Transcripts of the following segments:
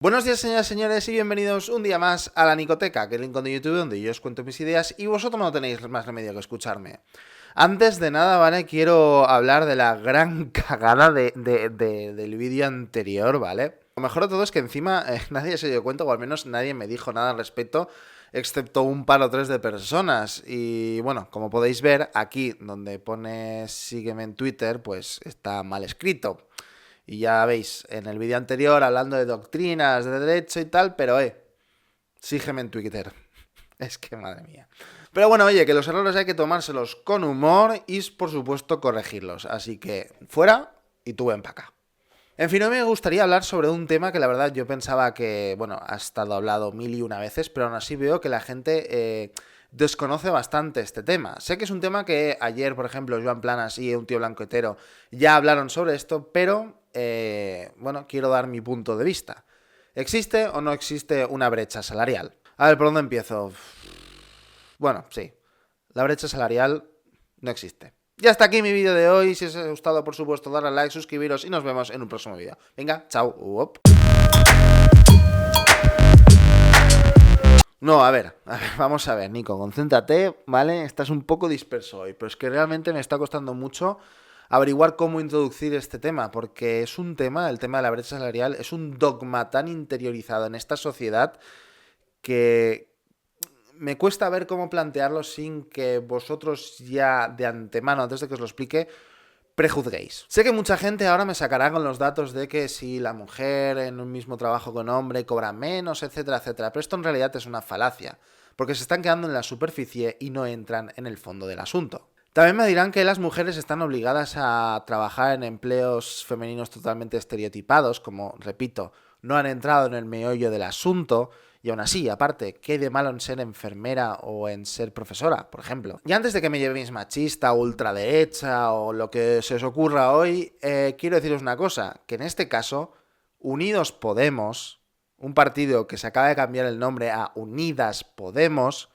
Buenos días, señoras y señores, y bienvenidos un día más a la Nicoteca, que es el rincón de YouTube donde yo os cuento mis ideas y vosotros no tenéis más remedio que escucharme. Antes de nada, ¿vale? Quiero hablar de la gran cagada del vídeo anterior, ¿vale? Lo mejor de todo es que encima nadie se dio cuenta, o al menos nadie me dijo nada al respecto, excepto un par o tres de personas. Y bueno, como podéis ver, aquí donde pone sígueme en Twitter, pues está mal escrito. Y ya veis, en el vídeo anterior hablando de doctrinas, de derecho y tal, pero sígueme en Twitter. Es que madre mía. Pero bueno, oye, que los errores hay que tomárselos con humor y por supuesto corregirlos. Así que fuera y tú ven para acá. En fin, hoy me gustaría hablar sobre un tema que la verdad yo pensaba que, bueno, ha estado hablado mil y una veces, pero aún así veo que la gente desconoce bastante este tema. Sé que es un tema que ayer, por ejemplo, Joan Planas y un tío blanco hetero ya hablaron sobre esto, pero, bueno, quiero dar mi punto de vista. ¿Existe o no existe una brecha salarial? A ver, ¿por dónde empiezo? Bueno, sí. La brecha salarial no existe. Y hasta aquí mi vídeo de hoy. Si os ha gustado, por supuesto, darle a like, suscribiros y nos vemos en un próximo vídeo. Venga, chao. No, vamos a ver, Nico, concéntrate, ¿vale? Estás un poco disperso hoy, pero es que realmente me está costando mucho averiguar cómo introducir este tema, porque es un tema, el tema de la brecha salarial, es un dogma tan interiorizado en esta sociedad que me cuesta ver cómo plantearlo sin que vosotros ya de antemano, antes de que os lo explique, prejuzguéis. Sé que mucha gente ahora me sacará con los datos de que si la mujer en un mismo trabajo con hombre cobra menos, etcétera, etcétera, pero esto en realidad es una falacia, porque se están quedando en la superficie y no entran en el fondo del asunto. También me dirán que las mujeres están obligadas a trabajar en empleos femeninos totalmente estereotipados, como, repito, no han entrado en el meollo del asunto, y aún así, aparte, ¿qué hay de malo en ser enfermera o en ser profesora, por ejemplo? Y antes de que me llevéis machista, ultraderecha o lo que se os ocurra hoy, quiero deciros una cosa, que en este caso, Unidos Podemos, un partido que se acaba de cambiar el nombre a Unidas Podemos,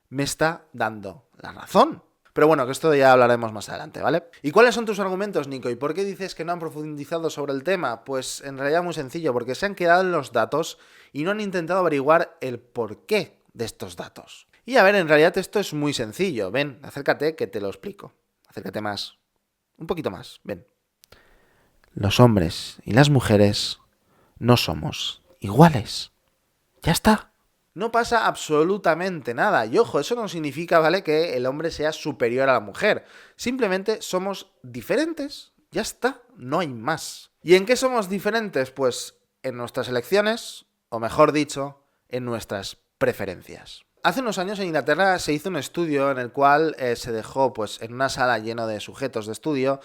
me está dando la razón. Pero bueno, que esto ya hablaremos más adelante, ¿vale? ¿Y cuáles son tus argumentos, Nico? ¿Y por qué dices que no han profundizado sobre el tema? Pues en realidad muy sencillo, porque se han quedado en los datos y no han intentado averiguar el porqué de estos datos. Y a ver, en realidad esto es muy sencillo. Ven, acércate que te lo explico. Acércate más. Un poquito más, ven. Los hombres y las mujeres no somos iguales. Ya está. No pasa absolutamente nada. Y ojo, eso no significa, ¿vale?, que el hombre sea superior a la mujer. Simplemente somos diferentes. Ya está, no hay más. ¿Y en qué somos diferentes? Pues en nuestras elecciones, o mejor dicho, en nuestras preferencias. Hace unos años en Inglaterra se hizo un estudio en el cual se dejó, pues, en una sala llena de sujetos de estudio,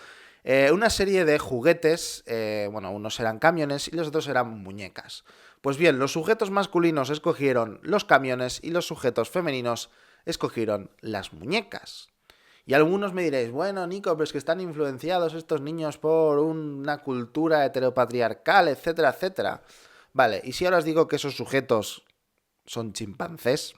una serie de juguetes, bueno, unos eran camiones y los otros eran muñecas. Pues bien, los sujetos masculinos escogieron los camiones y los sujetos femeninos escogieron las muñecas. Y algunos me diréis, bueno, Nico, pero es que están influenciados estos niños por una cultura heteropatriarcal, etcétera, etcétera. Vale, ¿y si ahora os digo que esos sujetos son chimpancés?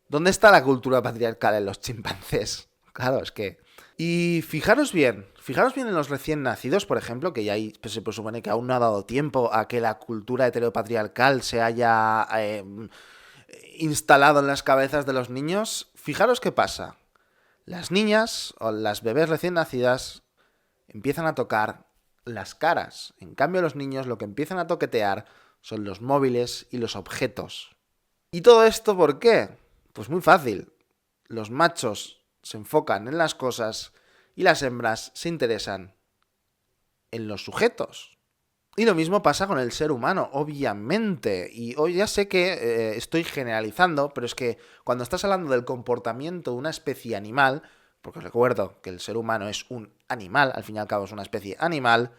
¿Dónde está la cultura patriarcal en los chimpancés? Claro, es que... Y fijaros bien en los recién nacidos, por ejemplo, que ya hay, pues se presupone que aún no ha dado tiempo a que la cultura heteropatriarcal se haya instalado en las cabezas de los niños. Fijaros qué pasa. Las niñas o las bebés recién nacidas empiezan a tocar las caras. En cambio, los niños lo que empiezan a toquetear son los móviles y los objetos. ¿Y todo esto por qué? Pues muy fácil. Los machos se enfocan en las cosas y las hembras se interesan en los sujetos. Y lo mismo pasa con el ser humano, obviamente. Y hoy ya sé que estoy generalizando, pero es que cuando estás hablando del comportamiento de una especie animal, porque recuerdo que el ser humano es un animal, al fin y al cabo es una especie animal,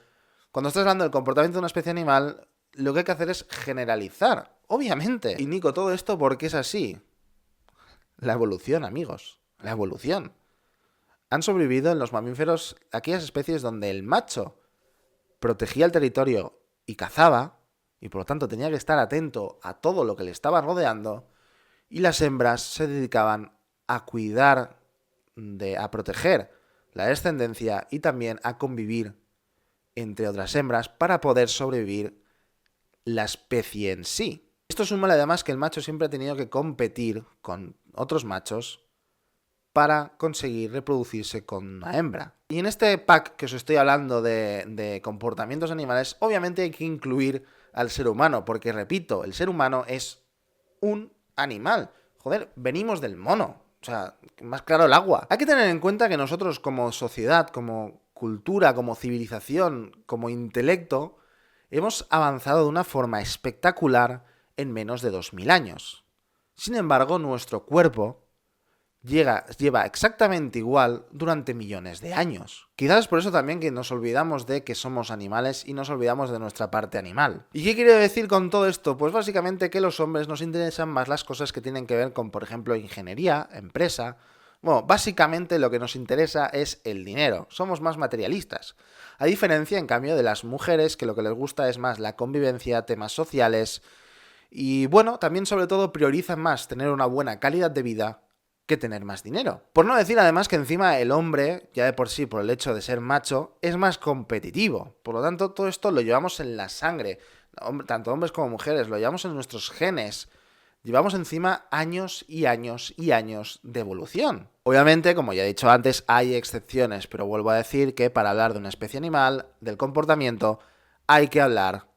cuando estás hablando del comportamiento de una especie animal, lo que hay que hacer es generalizar, obviamente. Y Nico, todo esto, ¿por qué es así? La evolución, amigos. La evolución. Han sobrevivido en los mamíferos aquellas especies donde el macho protegía el territorio y cazaba, y por lo tanto tenía que estar atento a todo lo que le estaba rodeando, y las hembras se dedicaban a cuidar, a proteger la descendencia y también a convivir entre otras hembras para poder sobrevivir la especie en sí. Esto suma además que el macho siempre ha tenido que competir con otros machos para conseguir reproducirse con una hembra. Y en este pack que os estoy hablando de comportamientos animales, obviamente hay que incluir al ser humano, porque repito, el ser humano es un animal. Joder, venimos del mono. O sea, más claro el agua. Hay que tener en cuenta que nosotros como sociedad, como cultura, como civilización, como intelecto, hemos avanzado de una forma espectacular en menos de 2000 años. Sin embargo, nuestro cuerpo lleva exactamente igual durante millones de años. Quizás es por eso también que nos olvidamos de que somos animales y nos olvidamos de nuestra parte animal. ¿Y qué quiero decir con todo esto? Pues básicamente que los hombres nos interesan más las cosas que tienen que ver con, por ejemplo, ingeniería, empresa. Bueno, básicamente lo que nos interesa es el dinero. Somos más materialistas. A diferencia, en cambio, de las mujeres, que lo que les gusta es más la convivencia, temas sociales. Y bueno, también sobre todo priorizan más tener una buena calidad de vida que tener más dinero. Por no decir además que encima el hombre, ya de por sí por el hecho de ser macho, es más competitivo. Por lo tanto, todo esto lo llevamos en la sangre. Tanto hombres como mujeres, lo llevamos en nuestros genes. Llevamos encima años y años y años de evolución. Obviamente, como ya he dicho antes, hay excepciones, pero vuelvo a decir que para hablar de una especie animal, del comportamiento, hay que hablar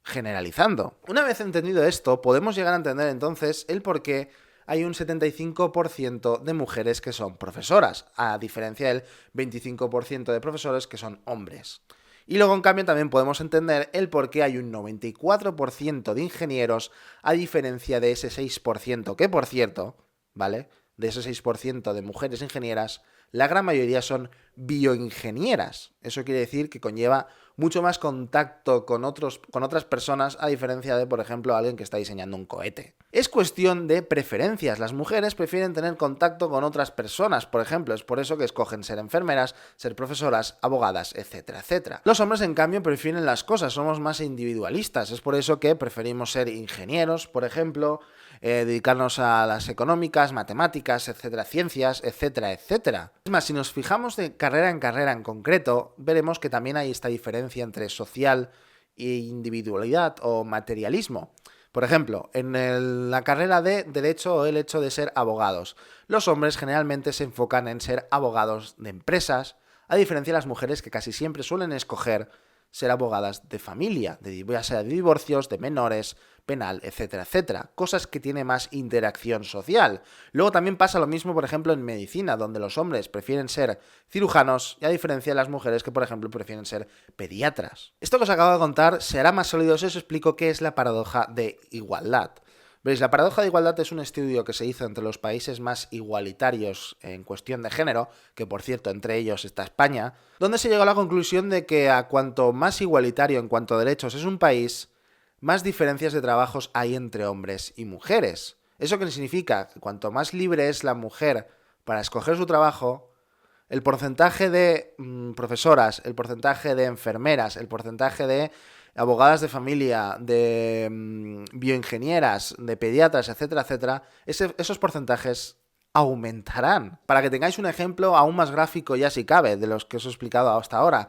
generalizando. Una vez entendido esto, podemos llegar a entender entonces el por qué hay un 75% de mujeres que son profesoras, a diferencia del 25% de profesores que son hombres. Y luego, en cambio, también podemos entender el por qué hay un 94% de ingenieros, a diferencia de ese 6%, que por cierto, ¿vale? De ese 6% de mujeres ingenieras, la gran mayoría son bioingenieras. Eso quiere decir que conlleva mucho más contacto con otras personas, a diferencia de, por ejemplo, alguien que está diseñando un cohete. Es cuestión de preferencias. Las mujeres prefieren tener contacto con otras personas, por ejemplo. Es por eso que escogen ser enfermeras, ser profesoras, abogadas, etcétera, etcétera. Los hombres, en cambio, prefieren las cosas. Somos más individualistas. Es por eso que preferimos ser ingenieros, por ejemplo, dedicarnos a las económicas, matemáticas, etcétera, ciencias, etcétera, etcétera. Es más, si nos fijamos de carrera en concreto, veremos que también hay esta diferencia entre social e individualidad o materialismo. Por ejemplo, en la carrera de Derecho o el hecho de ser abogados, los hombres generalmente se enfocan en ser abogados de empresas, a diferencia de las mujeres que casi siempre suelen escoger ser abogadas de familia, ya sea de divorcios, de menores, penal, etcétera, etcétera. Cosas que tienen más interacción social. Luego también pasa lo mismo, por ejemplo, en medicina, donde los hombres prefieren ser cirujanos, y a diferencia de las mujeres que, por ejemplo, prefieren ser pediatras. Esto que os acabo de contar será más sólido si os explico qué es la paradoja de igualdad. Veis, la paradoja de igualdad es un estudio que se hizo entre los países más igualitarios en cuestión de género, que por cierto entre ellos está España, donde se llegó a la conclusión de que a cuanto más igualitario en cuanto a derechos es un país, más diferencias de trabajos hay entre hombres y mujeres. ¿Eso qué significa? Que cuanto más libre es la mujer para escoger su trabajo, el porcentaje de profesoras, el porcentaje de enfermeras, el porcentaje de abogadas de familia, de bioingenieras, de pediatras, etcétera, etcétera, esos porcentajes aumentarán. Para que tengáis un ejemplo aún más gráfico, ya si cabe, de los que os he explicado hasta ahora,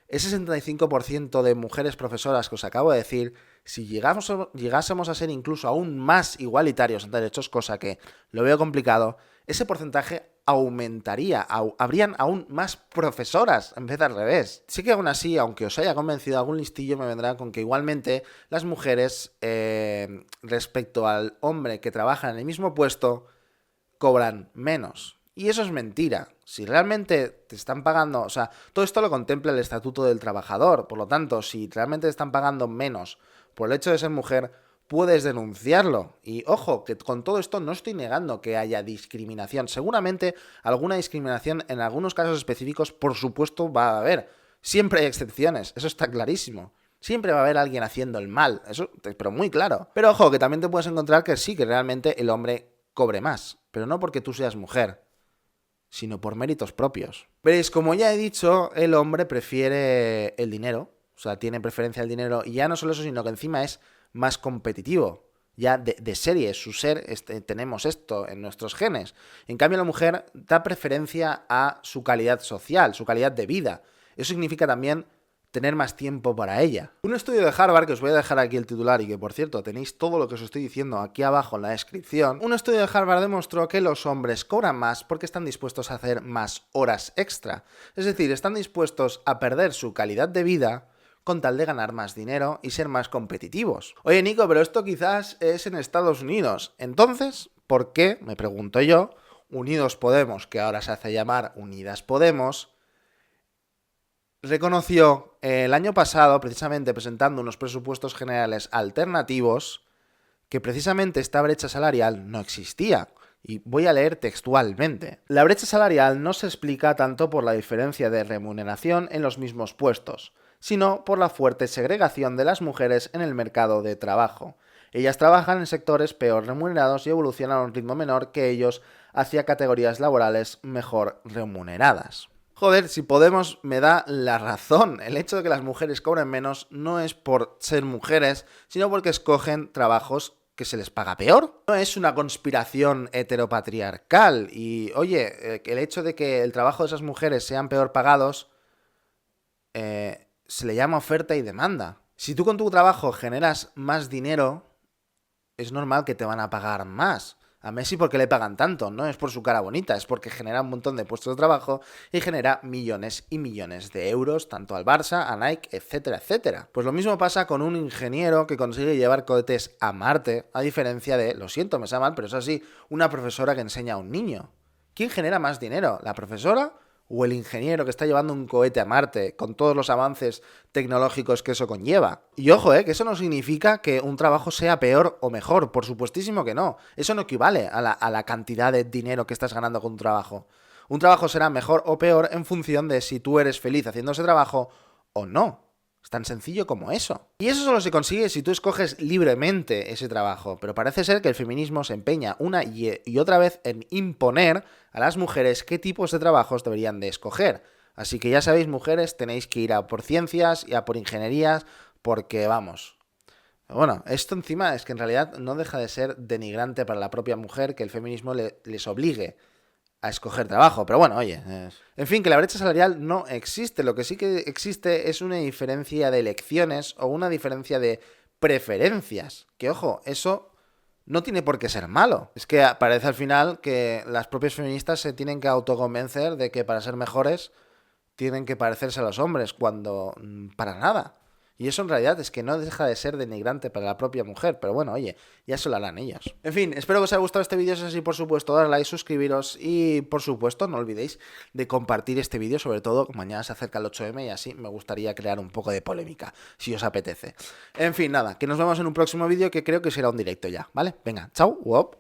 ese 65% de mujeres profesoras que os acabo de decir, si llegásemos a ser incluso aún más igualitarios en derechos, cosa que lo veo complicado, ese porcentaje aumentaría, habrían aún más profesoras en vez de al revés. Sí que aún así, aunque os haya convencido, algún listillo me vendrá con que igualmente las mujeres, respecto al hombre que trabaja en el mismo puesto, cobran menos. Y eso es mentira. Si realmente te están pagando, o sea, todo esto lo contempla el Estatuto del Trabajador, por lo tanto, si realmente te están pagando menos por el hecho de ser mujer, puedes denunciarlo. Y ojo, que con todo esto no estoy negando que haya discriminación. Seguramente alguna discriminación en algunos casos específicos, por supuesto, va a haber. Siempre hay excepciones, eso está clarísimo. Siempre va a haber alguien haciendo el mal, eso, pero muy claro. Pero ojo, que también te puedes encontrar que sí, que realmente el hombre cobre más, pero no porque tú seas mujer, sino por méritos propios. Veréis, como ya he dicho, el hombre prefiere el dinero, o sea, tiene preferencia al dinero, y ya no solo eso, sino que encima es más competitivo. Ya de serie, su ser, tenemos esto en nuestros genes. En cambio, la mujer da preferencia a su calidad social, su calidad de vida. Eso significa también tener más tiempo para ella. Un estudio de Harvard, que os voy a dejar aquí el titular y que por cierto tenéis todo lo que os estoy diciendo aquí abajo en la descripción, un estudio de Harvard demostró que los hombres cobran más porque están dispuestos a hacer más horas extra. Es decir, están dispuestos a perder su calidad de vida con tal de ganar más dinero y ser más competitivos. Oye, Nico, pero esto quizás es en Estados Unidos. Entonces, ¿por qué, me pregunto yo, Unidos Podemos, que ahora se hace llamar Unidas Podemos, reconoció el año pasado, precisamente presentando unos presupuestos generales alternativos, que precisamente esta brecha salarial no existía? Y voy a leer textualmente. La brecha salarial no se explica tanto por la diferencia de remuneración en los mismos puestos, sino por la fuerte segregación de las mujeres en el mercado de trabajo. Ellas trabajan en sectores peor remunerados y evolucionan a un ritmo menor que ellos hacia categorías laborales mejor remuneradas. Joder, si Podemos me da la razón. El hecho de que las mujeres cobren menos no es por ser mujeres, sino porque escogen trabajos que se les paga peor. No es una conspiración heteropatriarcal. Y, oye, el hecho de que el trabajo de esas mujeres sean peor pagados se le llama oferta y demanda. Si tú con tu trabajo generas más dinero, es normal que te van a pagar más. A Messi, ¿por qué le pagan tanto? No es por su cara bonita, es porque genera un montón de puestos de trabajo y genera millones y millones de euros, tanto al Barça, a Nike, etcétera, etcétera. Pues lo mismo pasa con un ingeniero que consigue llevar cohetes a Marte, a diferencia de, lo siento, me sabe mal, pero es así, una profesora que enseña a un niño. ¿Quién genera más dinero? ¿La profesora o el ingeniero que está llevando un cohete a Marte con todos los avances tecnológicos que eso conlleva? Y ojo, que eso no significa que un trabajo sea peor o mejor, por supuestísimo que no. Eso no equivale a la cantidad de dinero que estás ganando con un trabajo. Un trabajo será mejor o peor en función de si tú eres feliz haciendo ese trabajo o no. Es tan sencillo como eso. Y eso solo se consigue si tú escoges libremente ese trabajo. Pero parece ser que el feminismo se empeña una y otra vez en imponer a las mujeres qué tipos de trabajos deberían de escoger. Así que ya sabéis, mujeres, tenéis que ir a por ciencias y a por ingenierías porque, vamos... Bueno, esto encima es que en realidad no deja de ser denigrante para la propia mujer que el feminismo les obligue a escoger trabajo, pero bueno, oye... En fin, que la brecha salarial no existe. Lo que sí que existe es una diferencia de elecciones o una diferencia de preferencias. Que, ojo, eso no tiene por qué ser malo. Es que parece al final que las propias feministas se tienen que autoconvencer de que para ser mejores tienen que parecerse a los hombres, cuando para nada. Y eso en realidad es que no deja de ser denigrante para la propia mujer. Pero bueno, oye, ya se lo harán ellos. En fin, espero que os haya gustado este vídeo. Si es así, por supuesto, darle like, suscribiros y, por supuesto, no olvidéis de compartir este vídeo. Sobre todo, mañana se acerca el 8M y así me gustaría crear un poco de polémica, si os apetece. En fin, nada, que nos vemos en un próximo vídeo que creo que será un directo ya, ¿vale? Venga, chao, uop.